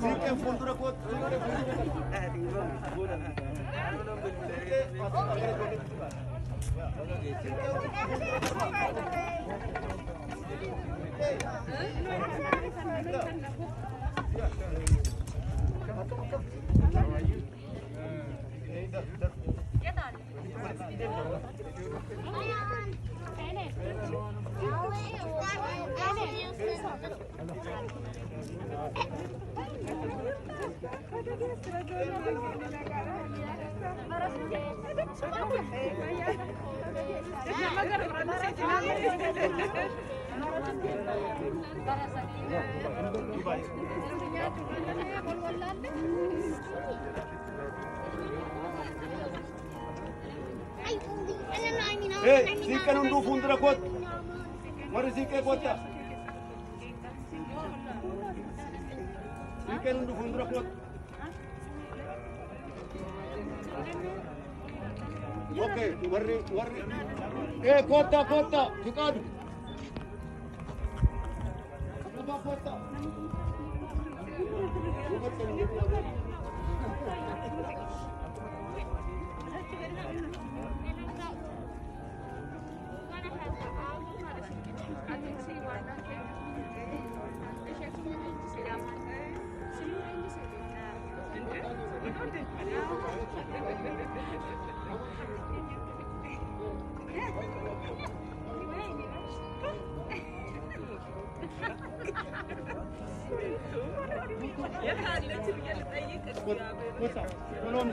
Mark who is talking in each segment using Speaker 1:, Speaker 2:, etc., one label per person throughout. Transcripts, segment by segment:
Speaker 1: Siquen fuuldura kootti. Siquen hunduu fuuldura kootti. Warri siqee kootta. Siqeen hunduu fuuldura kootti. Okay, warri. Kootta. Fiqaadu. Kootta.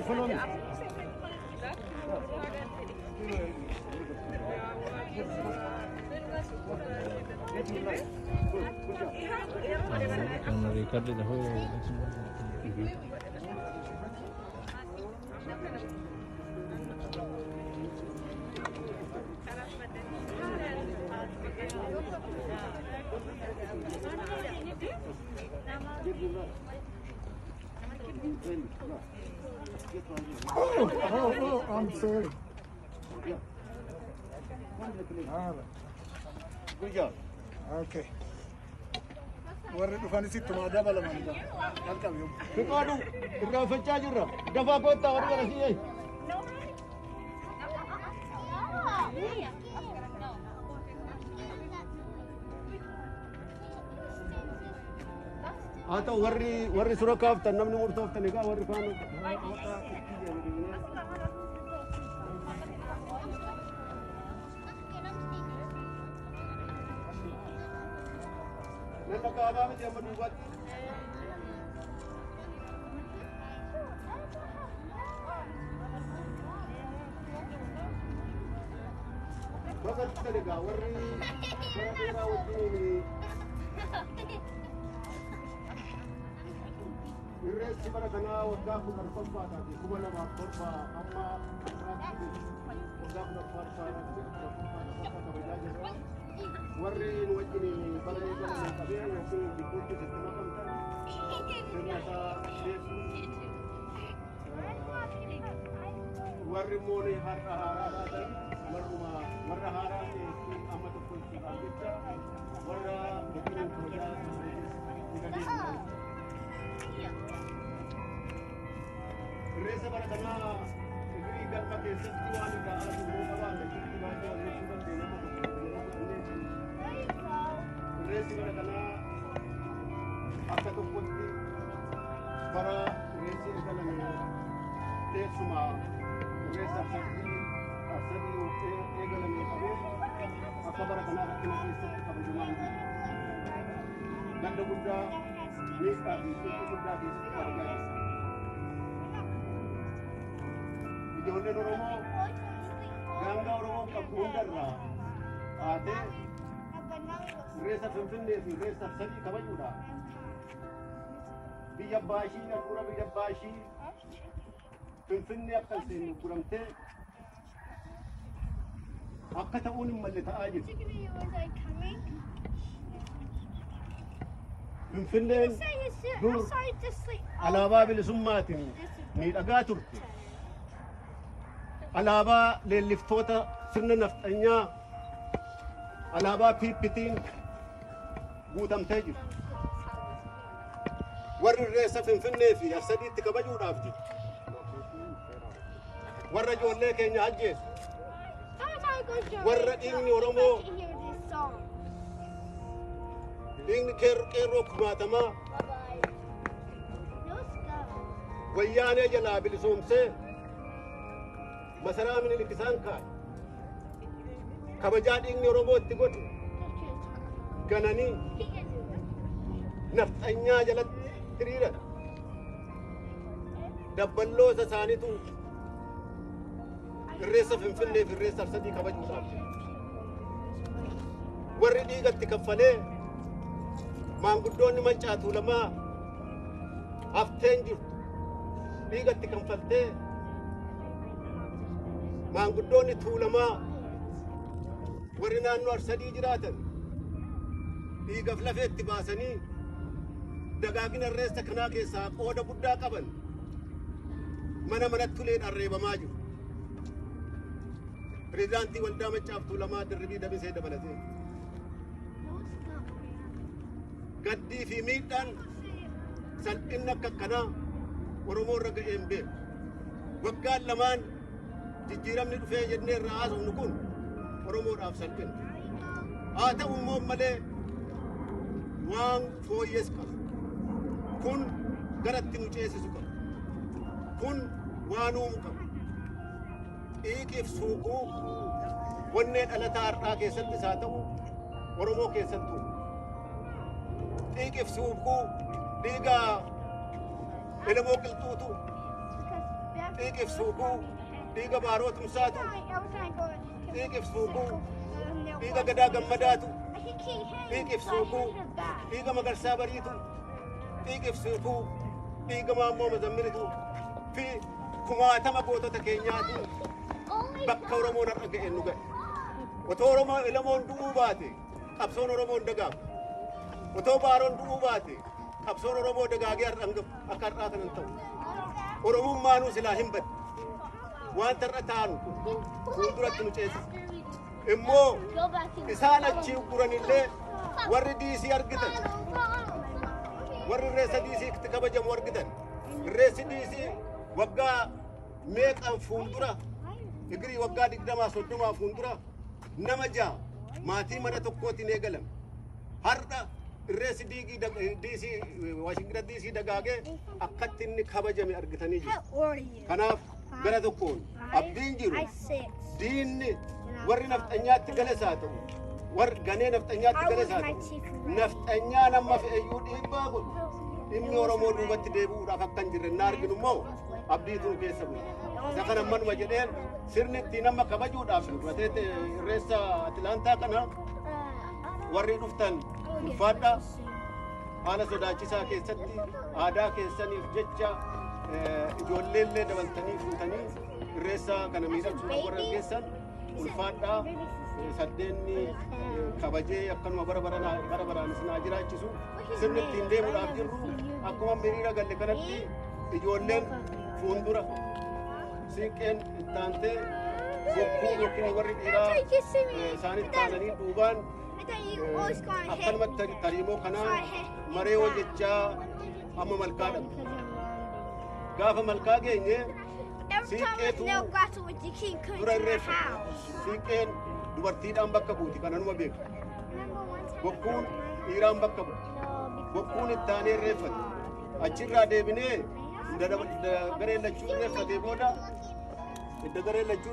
Speaker 1: Follow me.
Speaker 2: Record the whole.
Speaker 3: Oh, I'm sorry.
Speaker 1: Good job.
Speaker 3: Okay. Warri dhufanii sitti maa dabalaman jalqabe.
Speaker 1: Fiqaadu irraanfachaa jirra. Dafaa koottaa warri kana si'ee. haa ta'u warri sura kaaftan namni murtooftan egaa warri faana nama kaabaa miti amma duubatti bakka egaa warri bara dheeraa wajjin irreessi bara kanaa waggaa kudha torbaadhaati kuma lamaaf torba amma waggaa kudha torbaadhaati kabajaa jirra warri nu wajjin bara eegalan qabee yookiin gidduutti sitti makamtan sirna isaa dhiyeessu warri moonee har'a haaraa ta'an warra haaraa ta'e amma tokko itti jecha warra wajjin kabajaa jirra. Irreessa bara kanaa fikirii galma keessatti waan ga'aa jiru qabaate jirti baay'ee hojjechuu dandeenya. Irreessi bara kanaa akka tokkotti bara irreessi eegalame teessuma irreessa sadii eegalame qabee akka bara kanaa rakkina keessatti kabajamaa jiru. Gadda guddaa miidhaa fi suuqii guddaa keessatti argaa jirra. Ijoolleen Oromoo gaangaa Oromoo qabdu hundarraa haatee irreessa Finfinnee fi irreessa sadii kabajuudha. Biyya baashii handhuura biyya baashii Finfinnee akka isheen guramtee akka ta'uun hin malle ta'aa jirti. Finfinneen dur alaabaa bilisummaatiin miidhagaa turte. Alaabaa leelliftoota sirna nafxanyaa alaabaa PPT'n guutamtee jiru. Warri Irreessa Finfinnee fi Arsadiitti kabajuudhaaf jiru. Warra ijoollee keenya ajjeesu. Warra dhiigni Oromoo dhiigni qeerroo kumaatamaa wayyaanee jalaa bilisoomsee masaraa Minilik isaan kaa'e. Kabajaa dhiigni Oromoo itti godhu gananii nafxanyaa jalatti hiriiran. Dabballoota isaaniitu Irreessa Finfinnee fi Irreessa Arsadii kabajuudhaaf warri dhiigatti kaffalee maanguddoonni Maccaa Tuulamaa hafteen jirtu dhiigatti kaffaltee maanguddoonni Tuulamaa warri naannoo Arsadii jiraatan dhiigaf lafeetti baasanii dagaagina Irreessa kanaa keessaa qooda guddaa qaban mana manatti uleedhaan reebamaa jiru. Pireezidaantii Waldaa Maccaa Tuulamaa Dirribii Damisee dabalatee gaddii fi miidhaan salphinni akka akkanaa Oromoo irra ga'een beeku. Waggaan lamaan jijjiiramni dhufee jennee irraa haasofnu kun Oromoodhaaf salphina. Haa ta'u immoo malee waan fooyyees qaba. Kun garatti nu ceesisu qaba. Kun waan uumu qaba. Dhiiqiif suuquu wanneen dhalataa har'aa keessattis haa ta'u Oromoo keessattuu dhiiqiif suuquu dhiiga Elemoo Qilxuutu dhiiqiif suuquu dhiiga Baaroo Tumsaatu dhiiqiif suuquu dhiiga Gadaa Gammadaatu dhiiqiif suuquu dhiiga Magarsaa Bariitu dhiiqiif suuquu dhiiga Maammoo Mazammilitu fi kumaatama gootota keenyaatu bakka Oromoon har'a ga'een nu ga'e. Otoo Elemoon du'uu baate qabsoon Oromoon dagaagu. Otoo Baaroon du'uu baate qabsoon Oromoo dagaagee akka har'aa kanan ta'u. Oromummaanuu silaa hin badne. Wanta har'a taanu fuulduratti nu ceesisa. Immoo isaan achii guranillee warri diisii argitan warri Irreessa diisiitti kabajamu argitan. Irreessi diisii waggaa meeqaan fuuldura Igrii waggaa 20-30 fuuldura nama ja'a maatii mana tokkootiin eegalame. Har'a Irreessi diisii Waashingtan diisii dagaagee akkatti inni kabajame argitanii jiru. Kanaaf gara tokkoon abdiin jiru diinni warri nafxanyaatti gales haa ta'u warri ganee nafxanyaatti gales haa ta'u nafxanyaa nama fe'eyyuu dhiibbaa godhu inni Oromoo duubatti deebi'uudhaaf akka hin jirre na arginu immoo abdiitu keessa bu'e. Isa kana manuma jedheen sirni ittiin amma kabajuudhaaf gateete Irreessa Atilaantaa kana warri dhuftan ulfaadhaa haala sodaachisaa keessatti aadaa keessaniif jecha ijoolleellee dabaltanii fuutanii Irreessa kana miidhagsuudhaaf warra geessan ulfaadhaa saddeenni kabajee akkanuma bara baraan isin haa jiraachisu sirni ittiin deemuudhaaf jirru akkuma hiriira galle kanatti ijoolleen fuuldura siiqqeen ittaantee bokkuu yookiin warri dhiiraa isaanitti aananii duubaan akkanumatti tariimoo kanaan maree hojjechaa amma malkaa dhabde. Gaafa malkaa geenye siiqqeetu dura irreeffata. Siiqqeen dubartiidhaan bakka buuti kananuma beeku. Bokkuun dhiiraan bakka buuti. Bokkuun ittaanee irreeffata. Achirraa deebinee garee lachuu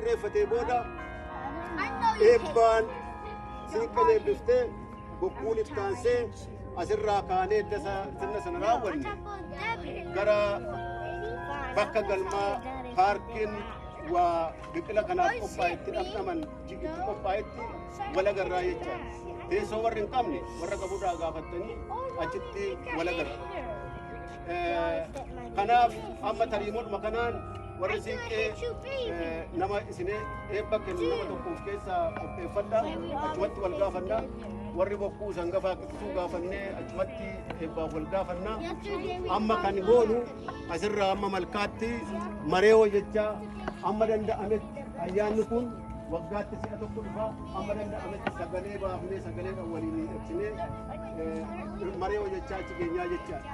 Speaker 1: irreeffatee booda eebbaan siiqqeen eebbiftee bokkuun ittaansee asirraa kaanee sirna sana raawwanne gara bakka galmaa paarkiin waa biqila kanaaf qophaa'etti dhamdhaman itti qophaa'etti wal agarraa jecha teessoo warri hin qabne warra qabuudhaa gaafattanii achitti wal agarra. Kanaaf amma tariimoodhuma kanaan warri siiqqee nama isin eebba kennu nama tokkoof keessaa qopheeffadha achumatti wal gaafannaa warri bokkuu sangafaa qixxuu gaafannee achumatti eebbaaf wal gaafannaa amma kan goonu asirraa amma malkaatti maree hojjechaa amma danda'ametti ayyaanni kun waggaatti si'a tokko dhufa amma danda'ametti sagalee baafnee sagalee kan waliin miidhagsinee maree hojjechaa achi keenyaa jechaadha.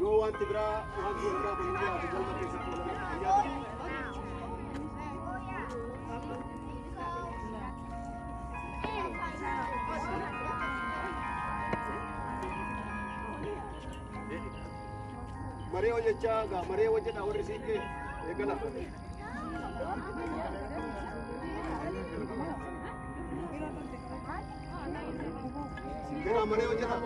Speaker 1: Yoo wanti biraa wanti walirraa kun jiraatu galma keessatti walirraa fayyaa maree hojjechaa gaa maree hojjedha warri siiqqee eegala. Kena maree hojjedha.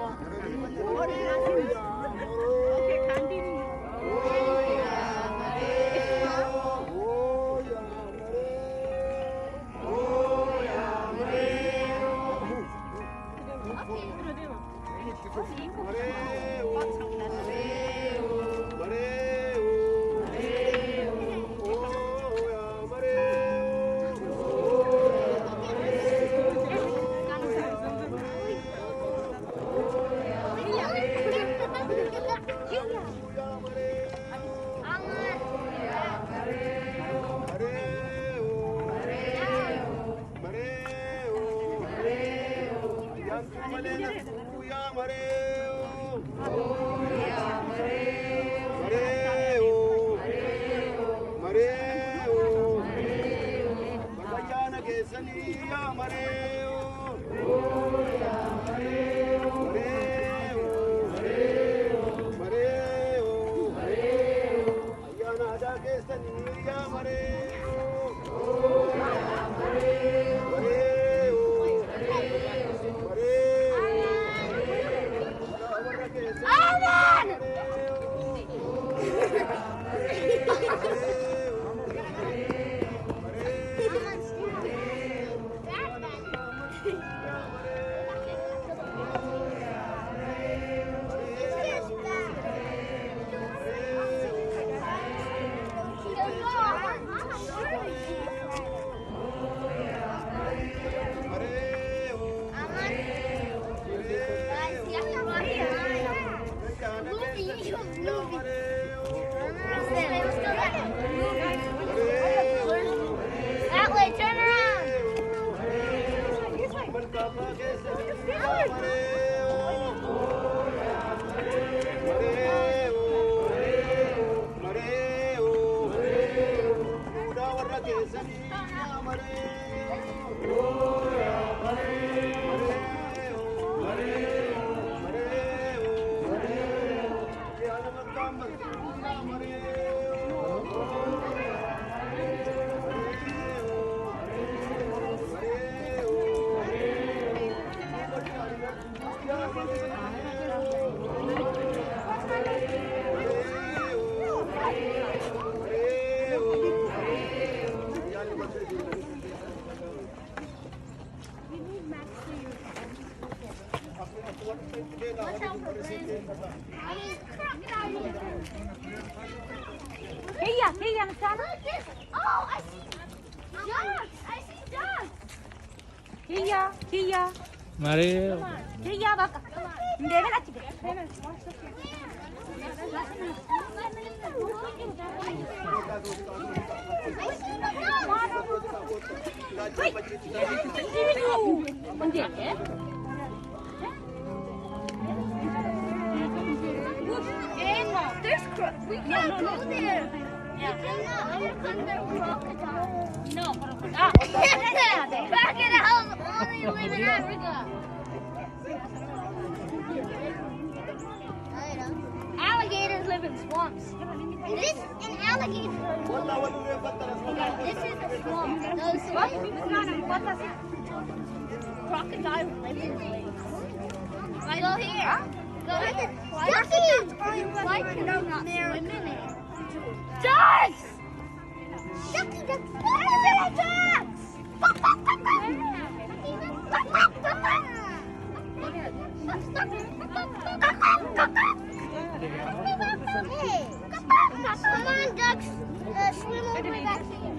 Speaker 2: Here, Sana. Oh, I see ducks. I see ducks. Here.
Speaker 4: Mario.
Speaker 2: Here, baka. Hindi na lang sige. We can't go there. Yeah. I want to come there with crocodile. No, crocodile. Crocodiles only live in Africa. Alligators live in swamps. This is an alligator. This is a swamp. Those swamps. Crocodiles live in lakes. Go here. Go here. Why can you not swim in it? Ducks! Ducky ducks! Ducks! Come on, ducks! Swim over back here.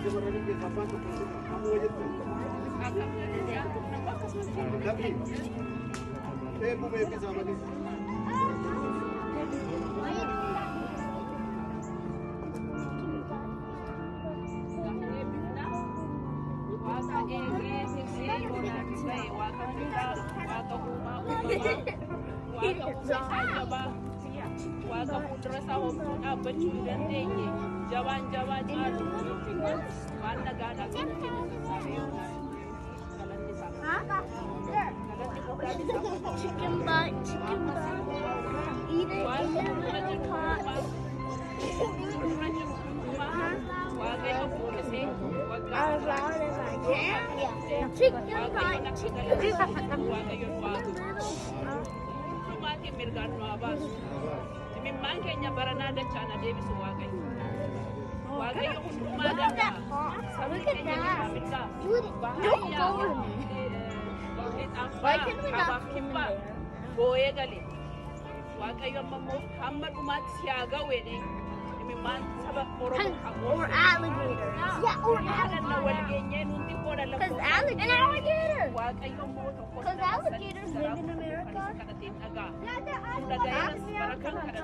Speaker 1: shamarranii keessaa abbaan tokko ammoo jettan. Laphee eebbuu beeksisaa malee.
Speaker 4: Waaqa fuuldura isaa hobsuu dhaabbachuu hin dandeenye jabaan jabaa caalu waan nagaadhaaf galanni
Speaker 2: Chicken butt, chicken butt. Eat it in the pot. As loud as I can. Yeah. Chicken butt, chicken
Speaker 4: Maatiin mirgaan nu abaasu. Imimmaan keenya baranaa dachaan adeemisu Waaqayyo. Waaqayyo hundumaa danda'a. Sabni keenya mirgaa mirgaa. Baay'ee kabaaf kibbaa boo'ee gale. Waaqayyo ammoo hamma dhumaatti si haa ga'u jedhee imimmaan saba Oromoo
Speaker 2: or alligators. Yeah, or alligators. Because alligators.
Speaker 4: Waaqayyo ammoo tokko
Speaker 2: Because alligators live in America.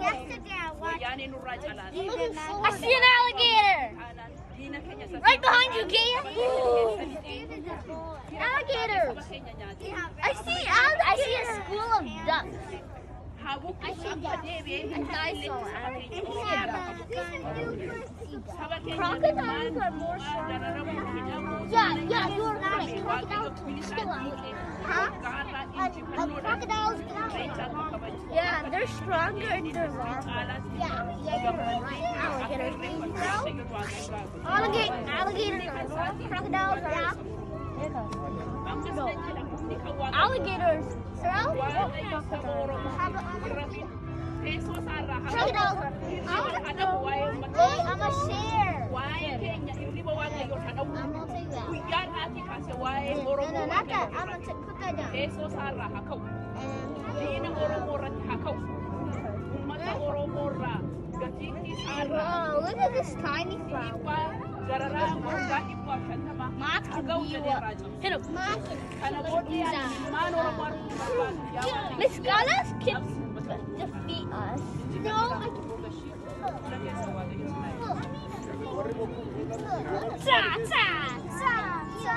Speaker 2: Yesterday I watched. I see an alligator. Right behind you, Kia. Alligators. I see a school of ducks. I see ducks. And I saw alligators. Crocodiles are more stronger. Yeah, you're right. Crocodiles kill alligators. Huh? Crocodiles get out. Yeah, they're stronger and they're longer. Yeah, you're right. Alligators. Alligators are long. Crocodiles are alligators. Crocodiles are. I'm a share. I'm gonna take that. No, not that. I'm gonna put that down. Whoa, look at this tiny flower. Moth can beat you up. Hit him. Moth can Miss Galas can defeat us. No, I can.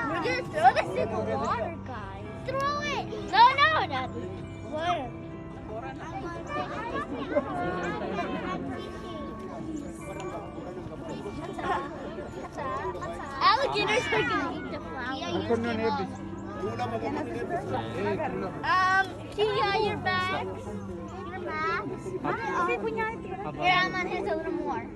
Speaker 2: We're gonna throw this in the water, guys. Throw it. No, not water. Alligators are gonna eat the flower. Kia, your bags. Your bags. Here, I'm on his a little more.